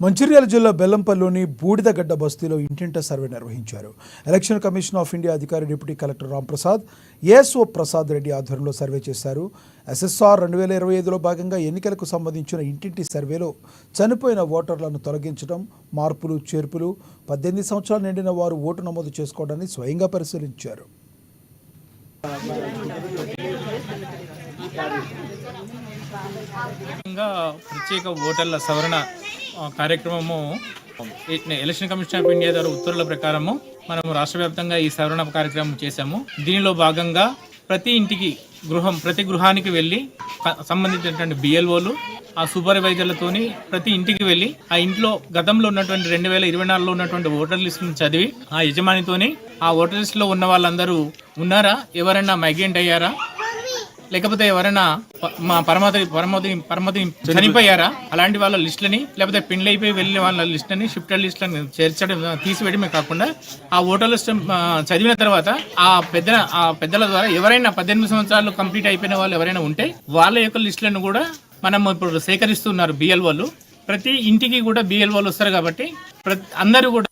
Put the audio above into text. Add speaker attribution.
Speaker 1: మంచిర్యాల జిల్లా బెల్లంపల్లిలోని బూడిదగడ్డ బస్తీలో ఇంటింటా సర్వే నిర్వహించారు. ఎలక్షన్ కమిషన్ ఆఫ్ ఇండియా అధికారి deputy collector Ramprasad, ASO Prasad Reddy ఆధ్వర్యంలో సర్వే చేశారు. ఎస్ఎస్ఆర్ 2025లో భాగంగా ఎన్నికలకు సంబంధించిన ఇంటింటి సర్వేలో చనిపోయిన ఓటర్లను తొలగించడం, మార్పులు చేర్పులు, 18 సంవత్సరాలు నిండిన వారు ఓటు నమోదు చేసుకోవడాన్ని స్వయంగా పరిశీలించారు.
Speaker 2: ప్రత్యేక ఓటర్ల సవరణ కార్యక్రమము ఎలక్షన్ కమిషన్ ఆఫ్ ఇండియా ద్వారా ఉత్తర్వుల ప్రకారము మనము రాష్ట్ర వ్యాప్తంగా ఈ సవరణ కార్యక్రమం చేశాము. దీనిలో భాగంగా ప్రతి గృహానికి వెళ్ళి సంబంధించినటువంటి బిఎల్ఓలు ఆ సూపర్వైజర్లతోని ప్రతి ఇంటికి వెళ్ళి ఆ ఇంట్లో గతంలో ఉన్నటువంటి 2024లో ఉన్నటువంటి ఓటర్ లిస్టును చదివి ఆ యజమానితోని ఆ ఓటర్ లిస్టులో ఉన్న వాళ్ళందరూ ఉన్నారా, ఎవరైనా మైగ్రెంట్ అయ్యారా, లేకపోతే ఎవరైనా పరమతి చనిపోయారా, అలాంటి వాళ్ళ లిస్టులని, లేకపోతే పెండ్లి అయిపోయి వెళ్ళిన వాళ్ళ లిస్టులని, షిఫ్టెడ్ లిస్టులని చేర్చడం తీసివేయడమే కాకుండా ఆ ఓటర్ లిస్ట్ చదివిన తర్వాత ఆ పెద్దల ద్వారా ఎవరైనా 18 సంవత్సరాలు కంప్లీట్ అయిపోయిన వాళ్ళు ఎవరైనా ఉంటే వాళ్ళ యొక్క లిస్టులను కూడా మనం ఇప్పుడు సేకరిస్తున్నారు బిఎల్ఓలు. ప్రతి ఇంటికి కూడా బిఎల్ఓలు వస్తారు కాబట్టి అందరూ కూడా